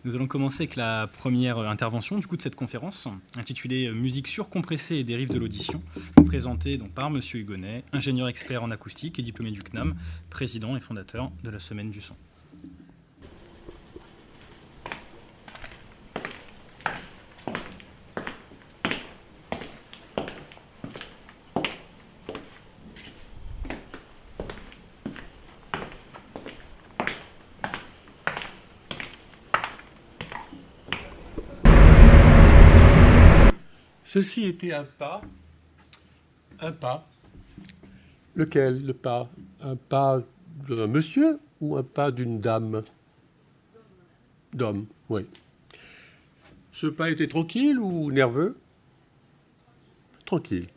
Nous allons commencer avec la première intervention du coup de cette conférence, intitulée Musique surcompressée et dérives de l'audition, présentée donc par Monsieur Hugonnet, ingénieur expert en acoustique et diplômé du CNAM, président et fondateur de la Semaine du Son. Ceci était un pas. Lequel, le pas? Un pas d'un monsieur ou un pas d'une dame? D'homme, oui. Ce pas était tranquille ou nerveux? Tranquille.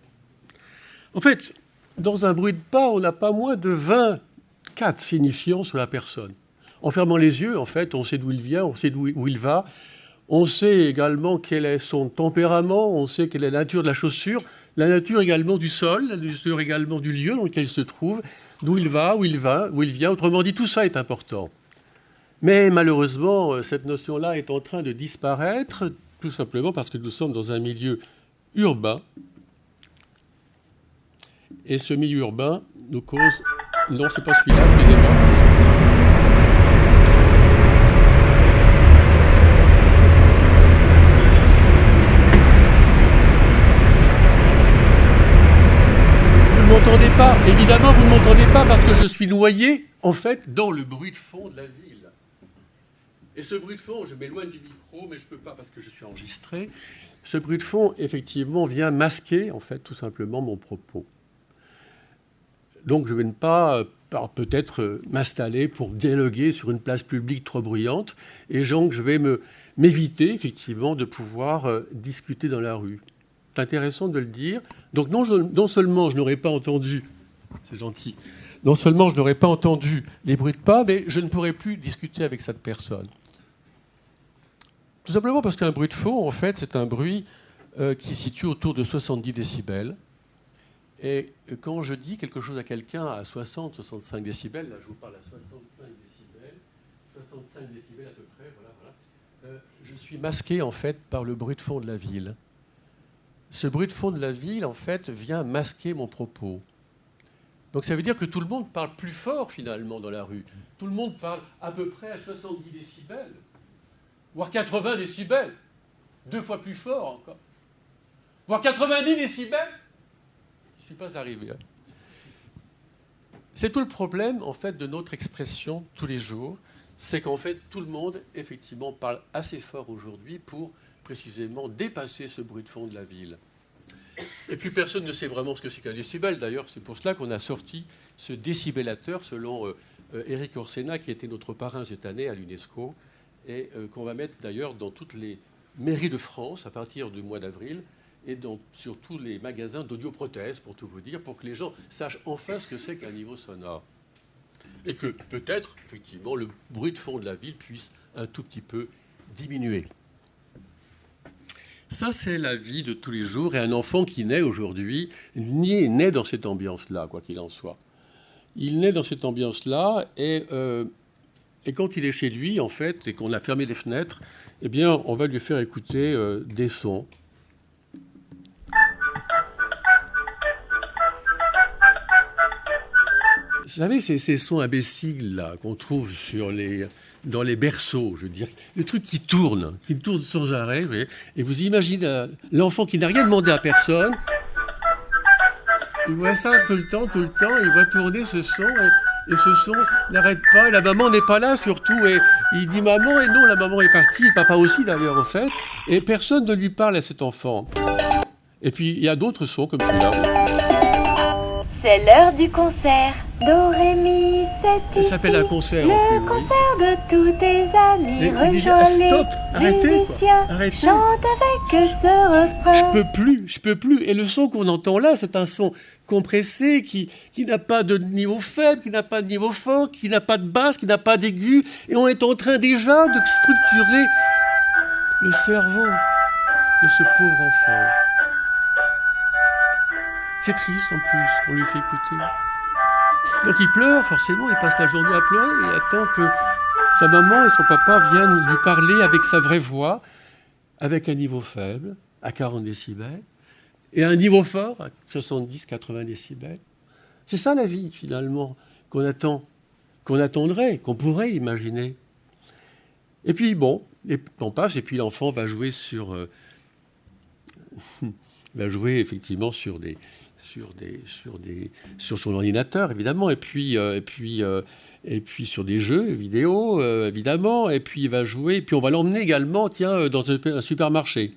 En fait, dans un bruit de pas, on n'a pas moins de 24 signifiants sur la personne. En fermant les yeux, en fait, on sait d'où il vient, on sait où il va. On sait également quel est son tempérament, on sait quelle est la nature de la chaussure, la nature également du sol, la nature également du lieu dans lequel il se trouve, d'où il va, où il vient. Autrement dit, tout ça est important. Mais malheureusement, cette notion-là est en train de disparaître, tout simplement parce que nous sommes dans un milieu urbain. Et ce milieu urbain nous cause... Non, c'est pas celui-là, excusez-moi. Évidemment, vous ne m'entendez pas parce que je suis noyé, en fait, dans le bruit de fond de la ville. Et ce bruit de fond, je m'éloigne du micro, mais je ne peux pas parce que je suis enregistré. Ce bruit de fond, effectivement, vient masquer, en fait, tout simplement mon propos. Donc, je ne vais pas, peut-être, m'installer pour dialoguer sur une place publique trop bruyante, et donc je vais m'éviter, effectivement, de pouvoir discuter dans la rue. C'est intéressant de le dire. Donc, non seulement je n'aurais pas entendu... C'est gentil. Non seulement je n'aurais pas entendu les bruits de pas, mais je ne pourrais plus discuter avec cette personne. Tout simplement parce qu'un bruit de fond, en fait, c'est un bruit qui se situe autour de 70 décibels. Et quand je dis quelque chose à quelqu'un à 60-65 décibels, là je vous parle à 65 décibels à peu près, voilà, je suis masqué, en fait, par le bruit de fond de la ville. Ce bruit de fond de la ville, en fait, vient masquer mon propos. Donc ça veut dire que tout le monde parle plus fort, finalement, dans la rue. Tout le monde parle à peu près à 70 décibels, voire 80 décibels, 2 fois plus fort encore. Voire 90 décibels. Je ne suis pas arrivé. C'est tout le problème, en fait, de notre expression tous les jours. C'est qu'en fait, tout le monde, effectivement, parle assez fort aujourd'hui pour, précisément, dépasser ce bruit de fond de la ville. Et puis personne ne sait vraiment ce que c'est qu'un décibel. D'ailleurs, c'est pour cela qu'on a sorti ce décibellateur, selon Éric Orsena, qui était notre parrain cette année à l'UNESCO, et qu'on va mettre d'ailleurs dans toutes les mairies de France à partir du mois d'avril, et sur tous les magasins d'audioprothèses, pour tout vous dire, pour que les gens sachent enfin ce que c'est qu'un niveau sonore. Et que peut-être, effectivement, le bruit de fond de la ville puisse un tout petit peu diminuer. Ça, c'est la vie de tous les jours. Et un enfant qui naît aujourd'hui naît dans cette ambiance-là, quoi qu'il en soit. Il naît dans cette ambiance-là et quand il est chez lui, en fait, et qu'on a fermé les fenêtres, eh bien, on va lui faire écouter des sons. Vous savez, ces sons imbéciles là qu'on trouve dans les berceaux, je veux dire, le truc qui tourne sans arrêt, vous voyez, et vous imaginez l'enfant qui n'a rien demandé à personne, il voit ça tout le temps, il voit tourner ce son, et ce son n'arrête pas, et la maman n'est pas là surtout, et il dit maman, et non, la maman est partie, le papa aussi d'ailleurs en fait, et personne ne lui parle à cet enfant. Et puis il y a d'autres sons comme celui-là. C'est l'heure du concert. Do, ré, mi, c'est ça s'appelle un concert. Le concert de tous tes amis. Stop, arrêtez, quoi. Arrêtez. Chante avec ce refrain. Je peux plus. Et le son qu'on entend là, c'est un son compressé qui n'a pas de niveau faible, qui n'a pas de niveau fort, qui n'a pas de basse, qui n'a pas d'aigu. Et on est en train déjà de structurer le cerveau de ce pauvre enfant. C'est triste en plus, on lui fait écouter. Donc il pleure, forcément, il passe la journée à pleurer et attend que sa maman et son papa viennent lui parler avec sa vraie voix, avec un niveau faible, à 40 décibels, et un niveau fort, à 70-80 décibels. C'est ça la vie, finalement, qu'on attendrait, qu'on pourrait imaginer. Et puis, bon, on passe, et puis l'enfant va jouer effectivement sur son ordinateur, évidemment, et puis sur des jeux vidéo, évidemment, et puis il va jouer, et puis on va l'emmener également, tiens, dans un supermarché.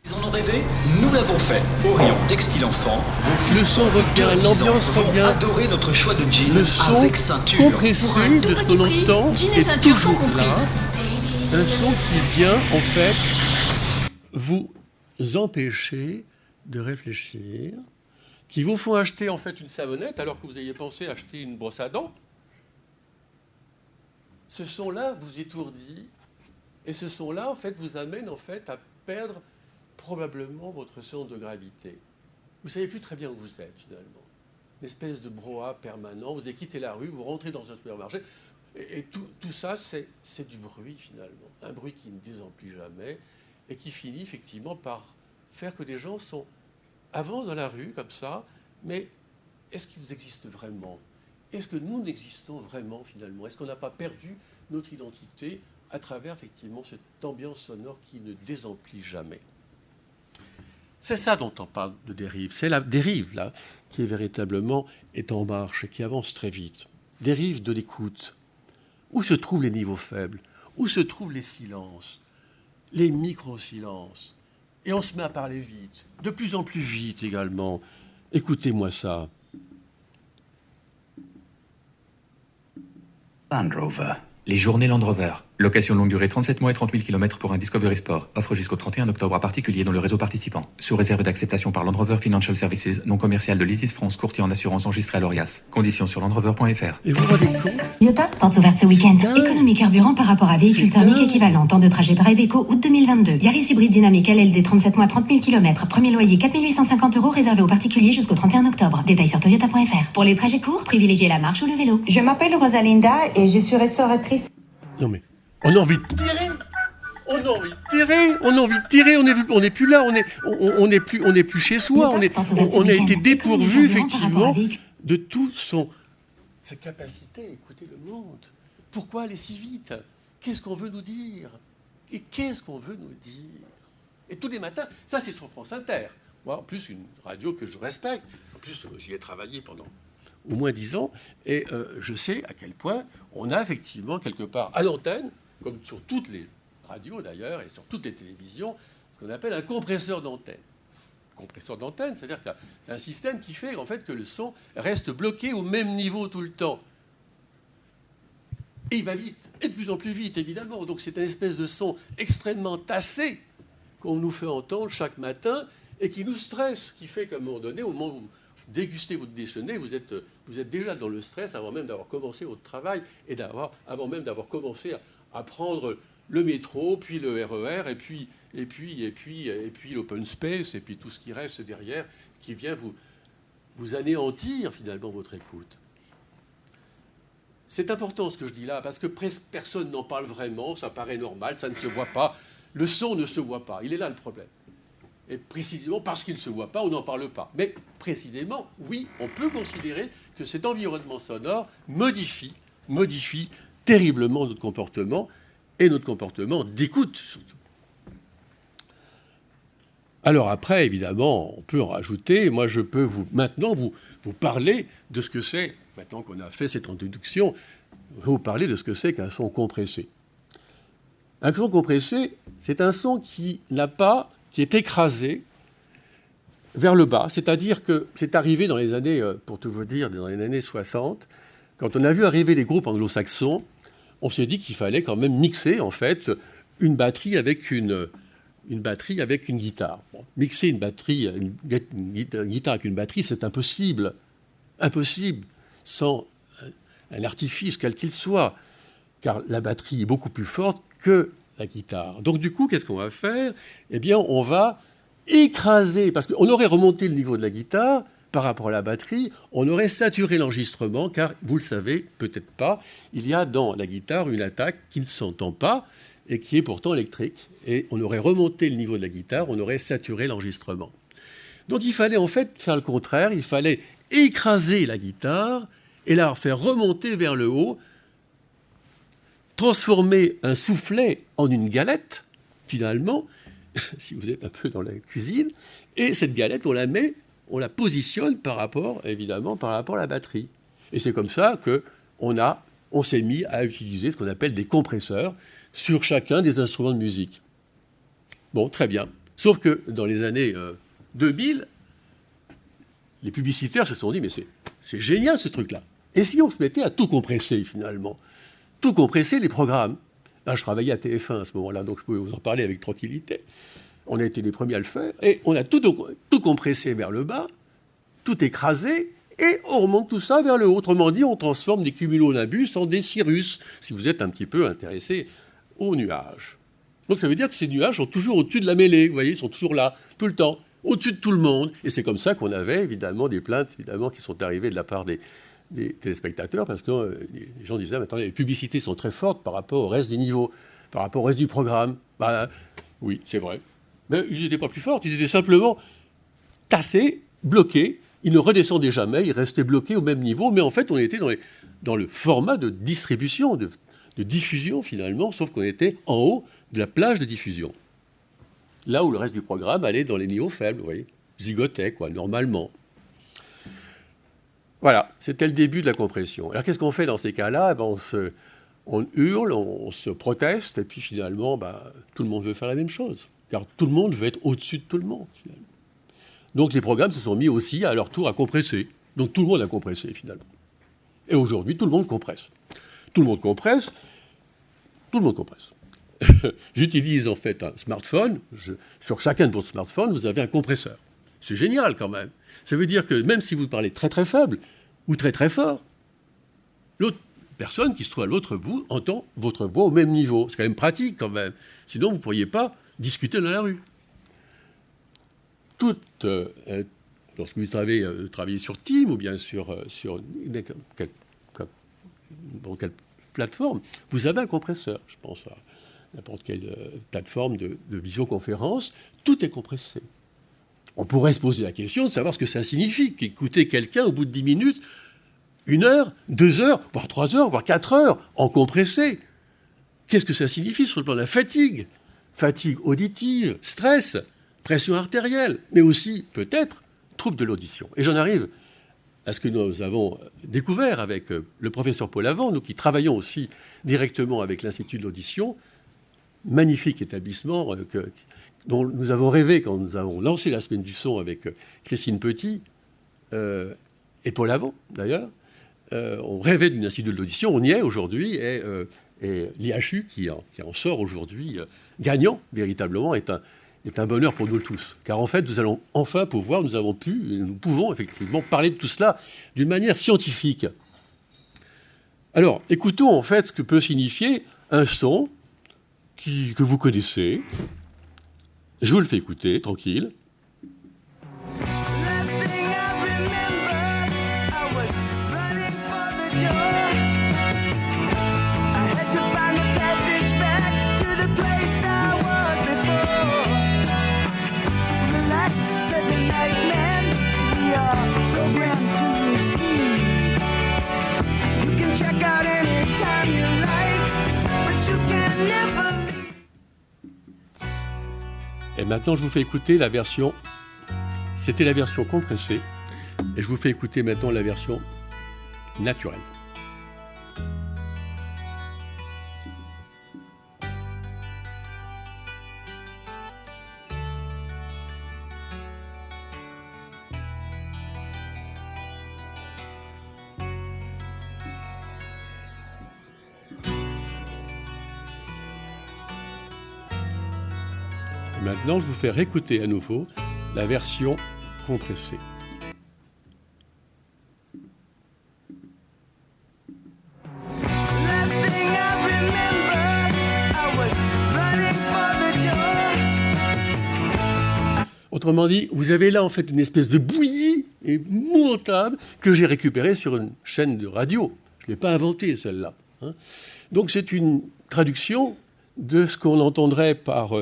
Ils en ont rêvé, nous l'avons fait. Orion Textile Enfant, le son revient, l'ambiance revient. Adorer notre choix de jean le son avec ceinture. compressé de ce qu'on entend est toujours là. Un son qui vient, en fait, vous empêcher de réfléchir, qui vous font acheter, en fait, une savonnette alors que vous ayez pensé acheter une brosse à dents. Ce son-là vous étourdit, et ce son-là, en fait, vous amène, en fait, à perdre probablement votre centre de gravité. Vous ne savez plus très bien où vous êtes, finalement. Une espèce de brouhaha permanent. Vous avez quitté la rue, vous rentrez dans un supermarché. Et tout ça, c'est du bruit, finalement. Un bruit qui ne désemplit jamais et qui finit, effectivement, par faire que des gens avancent dans la rue, comme ça. Mais est-ce qu'ils existent vraiment? Est-ce que nous n'existons vraiment, finalement? Est-ce qu'on n'a pas perdu notre identité à travers, effectivement, cette ambiance sonore qui ne désemplit jamais? C'est ça dont on parle de dérive. C'est la dérive, là, qui est véritablement en marche et qui avance très vite. Dérive de l'écoute. Où se trouvent les niveaux faibles? Où se trouvent les silences? Les micro-silences? Et on se met à parler vite, de plus en plus vite également. Écoutez-moi ça. Land Rover. Les journées Land Rover. Location longue durée 37 mois et 30 000 km pour un Discovery Sport. Offre jusqu'au 31 octobre à particuliers dans le réseau participant. Sous réserve d'acceptation par Land Rover Financial Services, non commercial de l'Isis France, courtier en assurance enregistré à l'ORIAS. Conditions sur landrover.fr. Et vous vous rendez compte? Toyota, portes ouvertes ce week-end. Économie carburant par rapport à véhicule thermique équivalent. Temps de trajet par Iveco, août 2022. Yaris hybride dynamique LLD 37 mois, 30 000 km. Premier loyer 4 850 € réservé aux particuliers jusqu'au 31 octobre. Détails sur toyota.fr. Pour les trajets courts, privilégiez la marche ou le vélo. Je m'appelle Rosalinda et je suis restauratrice. Non mais, on a envie de tirer. On a envie de tirer. On n'est plus là. On n'est plus chez soi. On a été dépourvu, effectivement, de tout sa capacité à écouter le monde. Pourquoi aller si vite? Qu'est-ce qu'on veut nous dire? Et qu'est-ce qu'on veut nous dire? Et tous les matins, ça c'est sur France Inter. Moi, en plus, une radio que je respecte. En plus, j'y ai travaillé pendant au moins 10 ans, et je sais à quel point on a effectivement quelque part à l'antenne, comme sur toutes les radios d'ailleurs, et sur toutes les télévisions, ce qu'on appelle un compresseur d'antenne. Compresseur d'antenne, c'est-à-dire que c'est un système qui fait en fait que le son reste bloqué au même niveau tout le temps. Et il va vite, et de plus en plus vite, évidemment. Donc c'est une espèce de son extrêmement tassé qu'on nous fait entendre chaque matin, et qui nous stresse, qui fait qu'à un moment donné, au moment où vous dégustez votre déjeuner, vous êtes déjà dans le stress avant même d'avoir commencé votre travail et avant même d'avoir commencé à prendre le métro, puis le RER, et puis l'open space, et puis tout ce qui reste derrière, qui vient vous anéantir finalement votre écoute. C'est important ce que je dis là, parce que personne n'en parle vraiment, ça paraît normal, ça ne se voit pas, le son ne se voit pas, il est là le problème. Et précisément parce qu'il ne se voit pas, on n'en parle pas. Mais précisément, oui, on peut considérer que cet environnement sonore modifie terriblement notre comportement, et notre comportement d'écoute surtout. Alors après, évidemment, on peut en rajouter. Moi, je peux maintenant vous parler de ce que c'est, maintenant qu'on a fait cette introduction, vous parler de ce que c'est qu'un son compressé. Un son compressé, c'est un son qui est écrasé vers le bas, c'est-à-dire que c'est arrivé dans les années, pour tout vous dire, dans les années 60, quand on a vu arriver les groupes anglo-saxons, on s'est dit qu'il fallait quand même mixer, en fait, une batterie avec une guitare. Bon, mixer une guitare avec une batterie, c'est impossible. Impossible, sans un artifice quel qu'il soit, car la batterie est beaucoup plus forte que la guitare. Donc du coup, qu'est-ce qu'on va faire? Eh bien, on va écraser, parce qu'on aurait remonté le niveau de la guitare par rapport à la batterie, on aurait saturé l'enregistrement, car, vous le savez, peut-être pas, il y a dans la guitare une attaque qui ne s'entend pas et qui est pourtant électrique. Et on aurait remonté le niveau de la guitare, on aurait saturé l'enregistrement. Donc il fallait en fait faire le contraire, il fallait écraser la guitare et la faire remonter vers le haut, transformer un soufflet en une galette, finalement, si vous êtes un peu dans la cuisine, et cette galette, on la positionne par rapport, évidemment, par rapport à la batterie. Et c'est comme ça qu'on s'est mis à utiliser ce qu'on appelle des compresseurs sur chacun des instruments de musique. Bon, très bien. Sauf que dans les années 2000, les publicitaires se sont dit, mais c'est génial ce truc-là. Et si on se mettait à tout compresser, finalement, tout compresser les programmes. Là, je travaillais à TF1 à ce moment-là, donc je pouvais vous en parler avec tranquillité. On a été les premiers à le faire, et on a tout compressé vers le bas, tout écrasé, et on remonte tout ça vers le haut. Autrement dit, on transforme des cumulonimbus en des cirrus, si vous êtes un petit peu intéressé aux nuages. Donc ça veut dire que ces nuages sont toujours au-dessus de la mêlée, vous voyez, ils sont toujours là, tout le temps, au-dessus de tout le monde. Et c'est comme ça qu'on avait, évidemment, des plaintes, évidemment, qui sont arrivées de la part des téléspectateurs, parce que les gens disaient, attendez, les publicités sont très fortes par rapport au reste des niveaux, par rapport au reste du programme. Ben, oui, c'est vrai. Mais ils n'étaient pas plus forts, ils étaient simplement tassés, bloqués, ils ne redescendaient jamais, ils restaient bloqués au même niveau, mais en fait, on était dans le format de distribution, de diffusion finalement, sauf qu'on était en haut de la plage de diffusion. Là où le reste du programme allait dans les niveaux faibles, vous voyez, zigotait, quoi, normalement. Voilà, c'était le début de la compression. Alors qu'est-ce qu'on fait dans ces cas-là? Ben, on hurle, on se proteste, et puis finalement, tout le monde veut faire la même chose. Car tout le monde veut être au-dessus de tout le monde, finalement. Donc les programmes se sont mis aussi à leur tour à compresser. Donc tout le monde a compressé, finalement. Et aujourd'hui, tout le monde compresse. Tout le monde compresse. Tout le monde compresse. J'utilise en fait un smartphone. Sur chacun de vos smartphones, vous avez un compresseur. C'est génial quand même. Ça veut dire que même si vous parlez très très faible ou très très fort, l'autre personne qui se trouve à l'autre bout entend votre voix au même niveau. C'est quand même pratique quand même. Sinon, vous ne pourriez pas discuter dans la rue. Lorsque vous travaillez sur Teams ou bien sur quelle plateforme, vous avez un compresseur. Je pense à n'importe quelle plateforme de visioconférence, tout est compressé. On pourrait se poser la question de savoir ce que ça signifie qu'écouter quelqu'un au bout de 10 minutes, 1 heure, 2 heures, voire 3 heures, voire 4 heures, en compressé. Qu'est-ce que ça signifie sur le plan de la fatigue? Fatigue auditive, stress, pression artérielle, mais aussi, peut-être, trouble de l'audition. Et j'en arrive à ce que nous avons découvert avec le professeur Paul Avant, nous qui travaillons aussi directement avec l'Institut de l'audition, magnifique établissement dont nous avons rêvé quand nous avons lancé la Semaine du Son avec Christine Petit et Paul Avant, d'ailleurs. On rêvait d'une institut de l'audition, on y est aujourd'hui, et l'IHU qui en sort aujourd'hui gagnant, véritablement, est un bonheur pour nous tous. Car en fait, nous allons enfin pouvoir, nous pouvons effectivement parler de tout cela d'une manière scientifique. Alors, écoutons en fait ce que peut signifier un son que vous connaissez. Je vous le fais écouter, tranquille. Et maintenant, je vous fais écouter la version... C'était la version compressée. Et je vous fais écouter maintenant la version naturelle. Maintenant, je vous fais réécouter à nouveau la version compressée. Autrement dit, vous avez là en fait une espèce de bouillie épouvantable que j'ai récupérée sur une chaîne de radio. Je ne l'ai pas inventée, celle-là. Hein. Donc c'est une traduction de ce qu'on entendrait par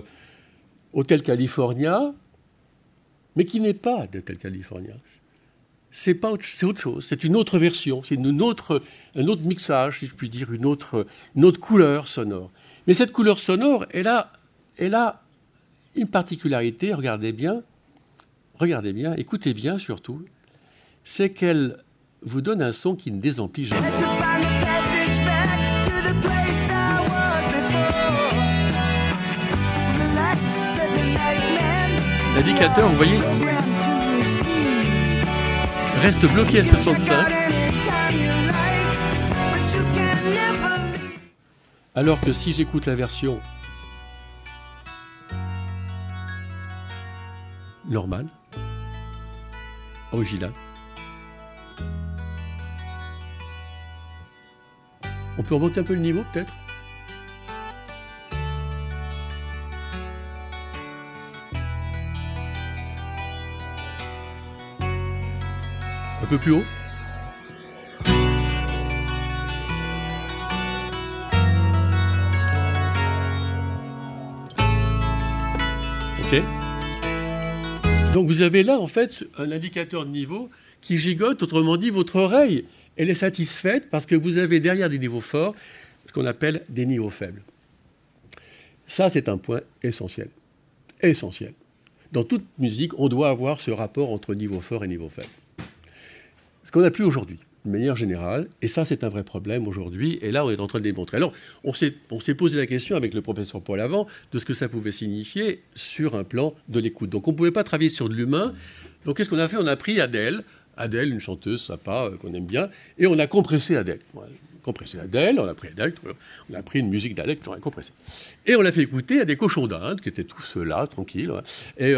Hotel California, mais qui n'est pas d'Hotel California. C'est autre chose, c'est une autre version, c'est un autre mixage, si je puis dire, une autre couleur sonore. Mais cette couleur sonore, elle a une particularité, regardez bien, écoutez bien surtout, c'est qu'elle vous donne un son qui ne désemplit jamais. L'indicateur, vous voyez, reste bloqué à 65, alors que si j'écoute la version normale, originale, on peut remonter un peu le niveau peut-être. Un peu plus haut. Ok. Donc vous avez là en fait un indicateur de niveau qui gigote, autrement dit votre oreille, elle est satisfaite parce que vous avez derrière des niveaux forts ce qu'on appelle des niveaux faibles. Ça c'est un point essentiel. Essentiel. Dans toute musique, on doit avoir ce rapport entre niveau fort et niveau faible. Ce qu'on n'a plus aujourd'hui, de manière générale, et ça c'est un vrai problème aujourd'hui, et là on est en train de démontrer. Alors on s'est posé la question avec le professeur Paul Avant de ce que ça pouvait signifier sur un plan de l'écoute. Donc on ne pouvait pas travailler sur de l'humain, donc qu'est-ce qu'on a fait? On a pris Adèle, une chanteuse sympa qu'on aime bien, et on a compressé Adèle. Voilà. Compressé Adèle, on a pris une musique d'Adèle qu'on a compressée. Et on l'a fait écouter à des cochons d'Inde, qui étaient tous là, tranquilles. Ouais. Et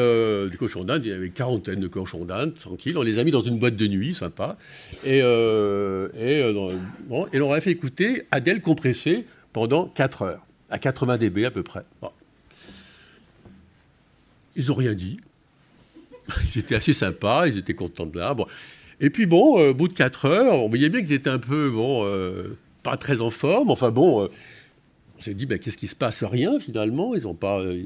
des cochons d'Inde, il y avait une quarantaine de cochons d'Inde, tranquilles. On les a mis dans une boîte de nuit, sympa. Et on leur a fait écouter Adèle compressée pendant 4 heures, à 80 dB à peu près. Bon. Ils n'ont rien dit. Ils étaient assez sympas, ils étaient contents de là. Bon. Et puis au bout de 4 heures, on voyait bien qu'ils étaient un peu, pas très en forme. Enfin on s'est dit, qu'est-ce qui se passe? Rien finalement. Ils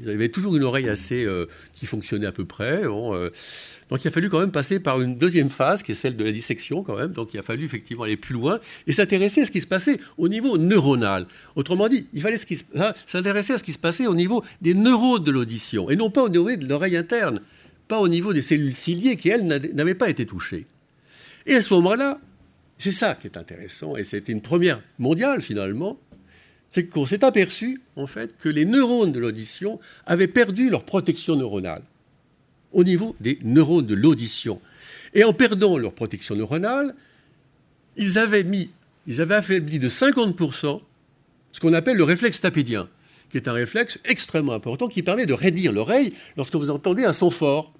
avaient toujours une oreille assez qui fonctionnait à peu près. Donc il a fallu quand même passer par une deuxième phase, qui est celle de la dissection quand même. Donc il a fallu effectivement aller plus loin et s'intéresser à ce qui se passait au niveau neuronal. Autrement dit, il fallait s'intéresser à ce qui se passait au niveau des neurones de l'audition et non pas au niveau de l'oreille interne, pas au niveau des cellules ciliées qui, elles, n'avaient pas été touchées. Et à ce moment-là, c'est ça qui est intéressant, et c'était une première mondiale finalement, c'est qu'on s'est aperçu en fait que les neurones de l'audition avaient perdu leur protection neuronale au niveau des neurones de l'audition. Et en perdant leur protection neuronale, ils avaient affaibli de 50% ce qu'on appelle le réflexe tapédien, qui est un réflexe extrêmement important qui permet de raidir l'oreille lorsque vous entendez un son fort.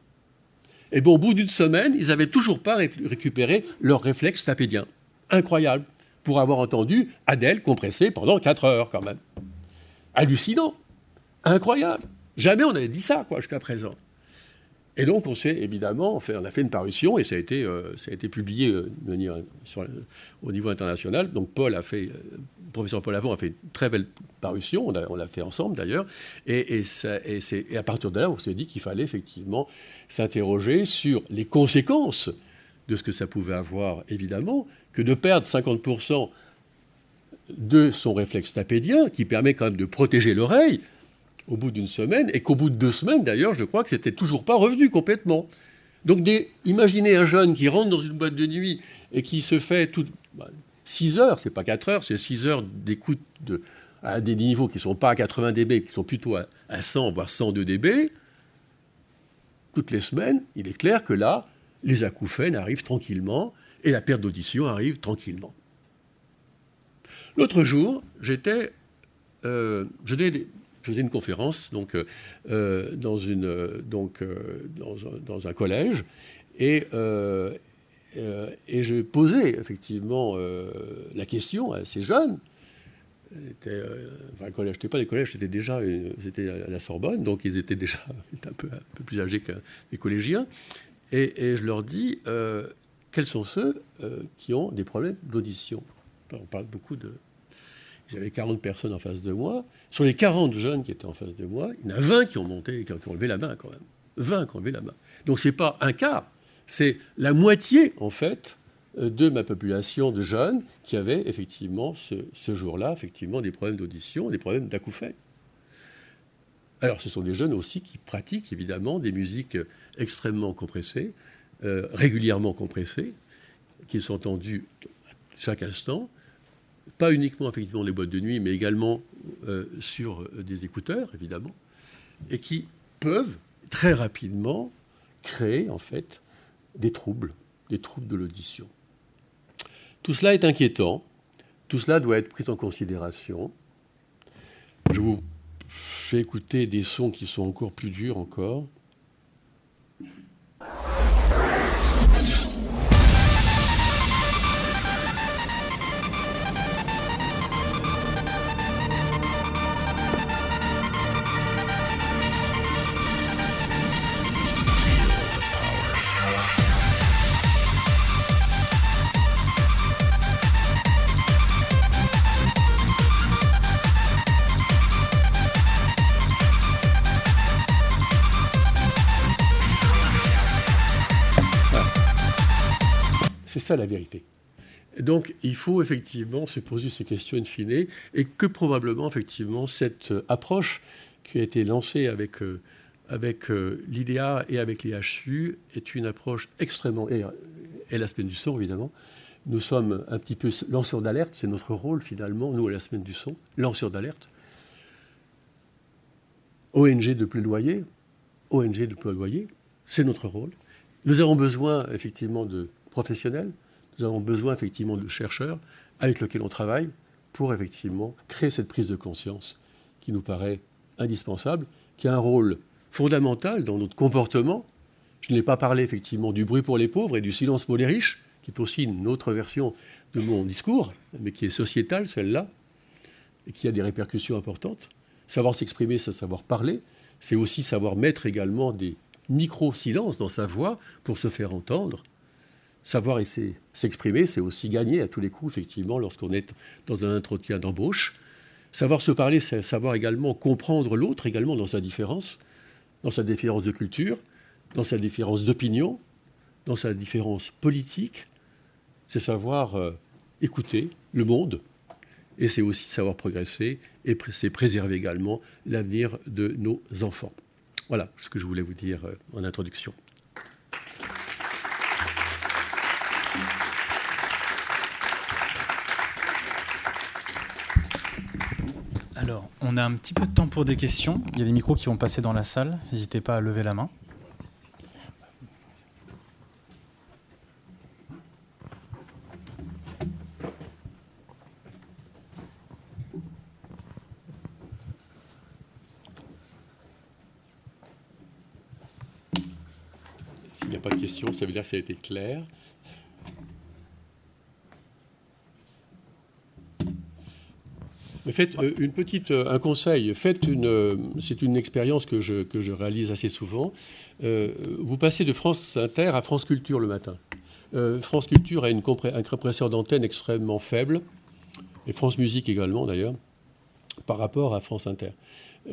Et au bout d'une semaine, ils n'avaient toujours pas récupéré leur réflexe tapédien. Incroyable, pour avoir entendu Adèle compressée pendant 4 heures quand même. Hallucinant, incroyable. Jamais on n'avait dit ça jusqu'à présent. Et donc on a fait une parution et ça a été publié au niveau international. Donc le professeur Paul Avant a fait une très belle parution, on l'a fait ensemble d'ailleurs, et à partir de là on s'est dit qu'il fallait effectivement s'interroger sur les conséquences de ce que ça pouvait avoir, évidemment, que de perdre 50% de son réflexe tapédien, qui permet quand même de protéger l'oreille, au bout d'une semaine, et qu'au bout de 2 semaines, d'ailleurs, je crois que c'était toujours pas revenu complètement. Donc, imaginez un jeune qui rentre dans une boîte de nuit et qui se fait 6 heures, c'est pas 4 heures, c'est 6 heures d'écoute à des niveaux qui ne sont pas à 80 dB, qui sont plutôt à 100, voire 102 dB, toutes les semaines, il est clair que là, les acouphènes arrivent tranquillement et la perte d'audition arrive tranquillement. L'autre jour, je faisais une conférence dans un collège et je posais effectivement la question à ces jeunes. Le collège, c'était pas des collèges, c'était à la Sorbonne, donc ils étaient déjà un peu plus âgés que les collégiens. Et je leur dis, quels sont ceux qui ont des problèmes d'audition? On parle beaucoup de... J'avais 40 personnes en face de moi. Sur les 40 jeunes qui étaient en face de moi, il y en a 20 qui ont monté, qui ont levé la main quand même. 20 qui ont levé la main. Donc ce n'est pas un quart, c'est la moitié, en fait, de ma population de jeunes qui avaient effectivement ce jour-là effectivement des problèmes d'audition, des problèmes d'acouphènes. Alors ce sont des jeunes aussi qui pratiquent évidemment des musiques extrêmement compressées, régulièrement compressées, qui sont entendues chaque instant, pas uniquement effectivement les boîtes de nuit, mais également sur des écouteurs évidemment, et qui peuvent très rapidement créer en fait des troubles de l'audition. Tout cela est inquiétant, tout cela doit être pris en considération. Je vous fais écouter des sons qui sont encore plus durs encore. C'est ça la vérité. Donc il faut effectivement se poser ces questions in fine, et que probablement effectivement cette approche qui a été lancée avec l'IDEA et avec les HU est une approche extrêmement... Et la semaine du son évidemment. Nous sommes un petit peu lanceurs d'alerte, c'est notre rôle finalement, nous à la semaine du son, lanceurs d'alerte. ONG de plaidoyer, c'est notre rôle. Nous avons besoin effectivement de professionnels, nous avons besoin effectivement de chercheurs avec lesquels on travaille pour effectivement créer cette prise de conscience qui nous paraît indispensable, qui a un rôle fondamental dans notre comportement. Je n'ai pas parlé effectivement du bruit pour les pauvres et du silence pour les riches, qui est aussi une autre version de mon discours, mais qui est sociétale celle-là, et qui a des répercussions importantes. Savoir s'exprimer, c'est savoir parler, c'est aussi savoir mettre également des micro-silences dans sa voix pour se faire entendre. Savoir s'exprimer, c'est aussi gagner à tous les coups, effectivement, lorsqu'on est dans un entretien d'embauche. Savoir se parler, c'est savoir également comprendre l'autre, également dans sa différence de culture, dans sa différence d'opinion, dans sa différence politique. C'est savoir écouter le monde, et c'est aussi savoir progresser, et c'est préserver également l'avenir de nos enfants. Voilà ce que je voulais vous dire en introduction. Alors, on a un petit peu de temps pour des questions. Il y a des micros qui vont passer dans la salle. N'hésitez pas à lever la main. S'il n'y a pas de questions, ça veut dire que ça a été clair. Mais faites un conseil, c'est une expérience que je réalise assez souvent. Vous passez de France Inter à France Culture le matin. France Culture a un compresseur d'antenne extrêmement faible, et France Musique également d'ailleurs, par rapport à France Inter.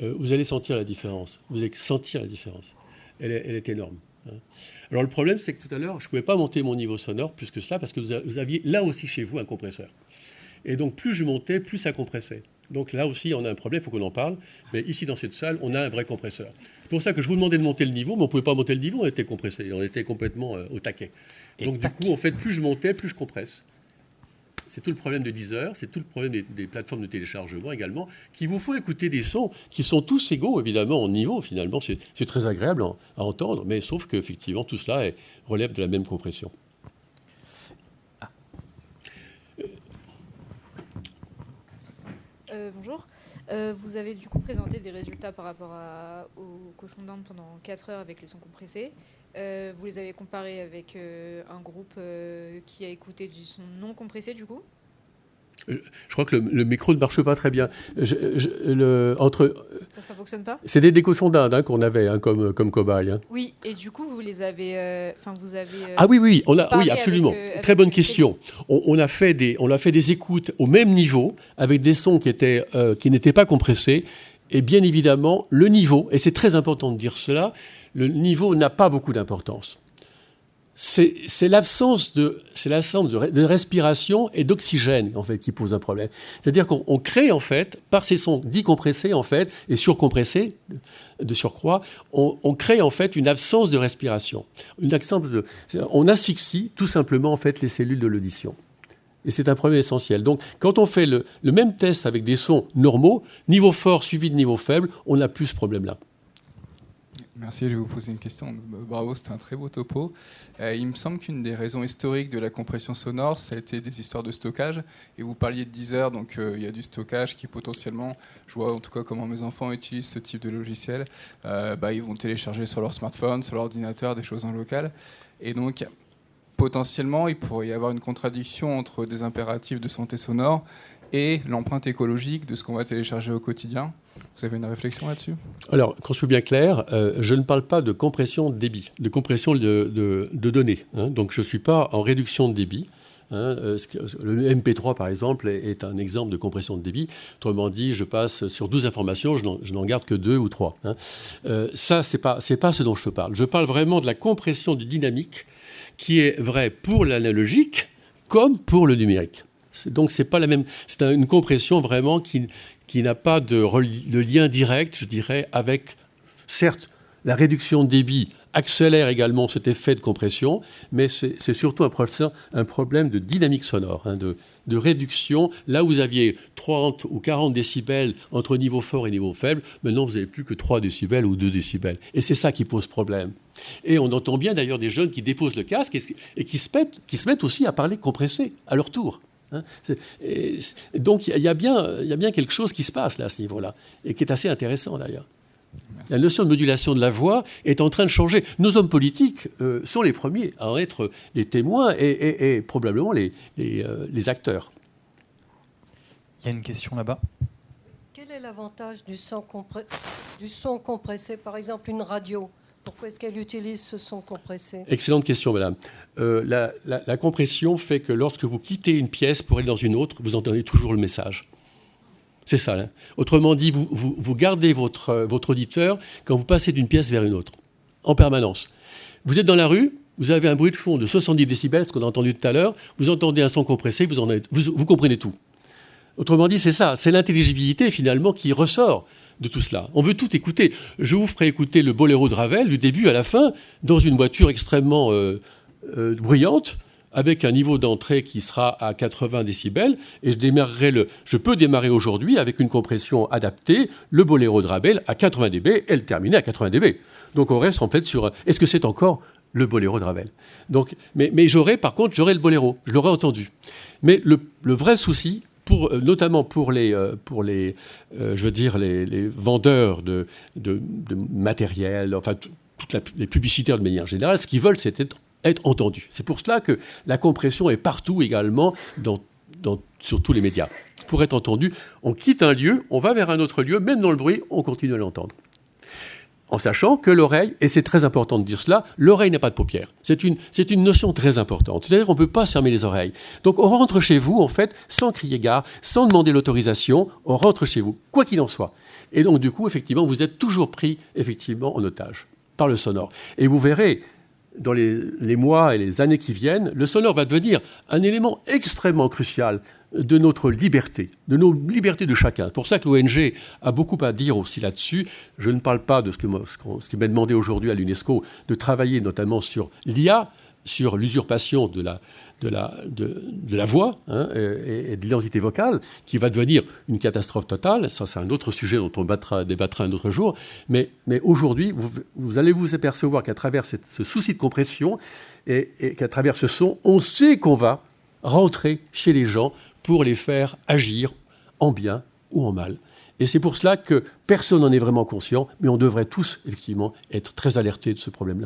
Vous allez sentir la différence. Elle est énorme. Alors le problème, c'est que tout à l'heure, je ne pouvais pas monter mon niveau sonore plus que cela, parce que vous aviez là aussi chez vous un compresseur. Et donc, plus je montais, plus ça compressait. Donc là aussi, on a un problème, il faut qu'on en parle. Mais ici, dans cette salle, on a un vrai compresseur. C'est pour ça que je vous demandais de monter le niveau, mais on ne pouvait pas monter le niveau, on était compressé. On était complètement au taquet. Donc du coup, en fait, plus je montais, plus je compresse. C'est tout le problème de Deezer, c'est tout le problème des plateformes de téléchargement également, qui vous font écouter des sons qui sont tous égaux, évidemment, en niveau. Finalement, c'est très agréable à entendre, mais sauf qu'effectivement, tout cela relève de la même compression. Bonjour. Vous avez du coup présenté des résultats par rapport au cochon d'Inde pendant 4 heures avec les sons compressés. Vous les avez comparés avec un groupe qui a écouté du son non compressé du coup. Je crois que le micro ne marche pas très bien. Parce Ça fonctionne pas ? C'est des cochons d'Inde qu'on avait comme cobayes. Oui, et du coup, vous les avez... Oui, parlé absolument. avec Très bonne question. On a fait des écoutes au même niveau, avec des sons qui n'étaient pas compressés. Et bien évidemment, le niveau, et c'est très important de dire cela, le niveau n'a pas beaucoup d'importance. C'est l'absence de respiration et d'oxygène en fait qui pose un problème. C'est-à-dire qu'on crée en fait par ces sons dits compressés en fait et surcompressés de surcroît, on crée en fait une absence de respiration. On asphyxie tout simplement en fait les cellules de l'audition. Et c'est un problème essentiel. Donc, quand on fait le même test avec des sons normaux, niveau fort suivi de niveau faible, on n'a plus ce problème-là. Merci, je vais vous poser une question. Bravo, c'était un très beau topo. Il me semble qu'une des raisons historiques de la compression sonore, ça a été des histoires de stockage. Et vous parliez de Deezer, donc il y a du stockage qui potentiellement, je vois en tout cas comment mes enfants utilisent ce type de logiciel, ils vont télécharger sur leur smartphone, sur l'ordinateur, des choses en local. Et donc, potentiellement, il pourrait y avoir une contradiction entre des impératifs de santé sonore et l'empreinte écologique de ce qu'on va télécharger au quotidien. Vous avez une réflexion là-dessus ? Alors, qu'on soit bien clair, je ne parle pas de compression de débit, de compression de données. Donc, je ne suis pas en réduction de débit. Le MP3, par exemple, est un exemple de compression de débit. Autrement dit, je passe sur 12 informations, je n'en garde que 2 ou 3. Ça, c'est pas ce dont je parle. Je parle vraiment de la compression du dynamique qui est vrai pour l'analogique comme pour le numérique. Donc, c'est pas la même. C'est une compression vraiment qui n'a pas de lien direct, je dirais, avec, certes, la réduction de débit accélère également cet effet de compression, mais c'est surtout un problème de dynamique sonore, de réduction. Là où vous aviez 30 ou 40 décibels entre niveau fort et niveau faible, maintenant vous n'avez plus que 3 décibels ou 2 décibels. Et c'est ça qui pose problème. Et on entend bien d'ailleurs des jeunes qui déposent le casque et qui se mettent aussi à parler compressé à leur tour. Donc il y a bien quelque chose qui se passe là à ce niveau-là, et qui est assez intéressant d'ailleurs. Merci. La notion de modulation de la voix est en train de changer. Nos hommes politiques sont les premiers à en être les témoins et probablement les acteurs. Il y a une question là-bas. Quel est l'avantage du son compressé, par exemple une radio ? Pourquoi est-ce qu'elle utilise ce son compressé ? Excellente question, madame. La compression fait que lorsque vous quittez une pièce pour aller dans une autre, vous entendez toujours le message. C'est ça. Hein. Autrement dit, vous gardez votre auditeur quand vous passez d'une pièce vers une autre, en permanence. Vous êtes dans la rue, vous avez un bruit de fond de 70 décibels, ce qu'on a entendu tout à l'heure, vous entendez un son compressé, vous comprenez tout. Autrement dit, c'est ça, c'est l'intelligibilité finalement qui ressort de tout cela. On veut tout écouter. Je vous ferai écouter le boléro de Ravel du début à la fin dans une voiture extrêmement bruyante avec un niveau d'entrée qui sera à 80 décibels et je peux démarrer aujourd'hui avec une compression adaptée le boléro de Ravel à 80 dB et le terminer à 80 dB. Donc on reste en fait sur est-ce que c'est encore le boléro de Ravel. Donc, mais j'aurai le boléro, je l'aurai entendu. Mais le vrai souci, notamment pour les vendeurs de matériel, enfin les publicitaires de manière générale, ce qu'ils veulent, c'est être entendus. C'est pour cela que la compression est partout également sur tous les médias. Pour être entendu, on quitte un lieu, on va vers un autre lieu, même dans le bruit, on continue à l'entendre. En sachant que l'oreille, et c'est très important de dire cela, l'oreille n'a pas de paupières. C'est une notion très importante. C'est-à-dire qu'on ne peut pas se fermer les oreilles. Donc on rentre chez vous, en fait, sans crier gare, sans demander l'autorisation, on rentre chez vous, quoi qu'il en soit. Et donc du coup, effectivement, vous êtes toujours pris, effectivement, en otage par le sonore. Et vous verrez, dans les mois et les années qui viennent, le sonore va devenir un élément extrêmement crucial de notre liberté, de nos libertés de chacun. C'est pour ça que l'ONG a beaucoup à dire aussi là-dessus. Je ne parle pas de ce qui m'est demandé aujourd'hui à l'UNESCO, de travailler notamment sur l'IA, sur l'usurpation de la voix et de l'identité vocale, qui va devenir une catastrophe totale. Ça, c'est un autre sujet dont on débattra un autre jour. Mais aujourd'hui, vous allez vous apercevoir qu'à travers ce souci de compression et qu'à travers ce son, on sait qu'on va rentrer chez les gens pour les faire agir en bien ou en mal. Et c'est pour cela que personne n'en est vraiment conscient, mais on devrait tous, effectivement, être très alertés de ce problème-là.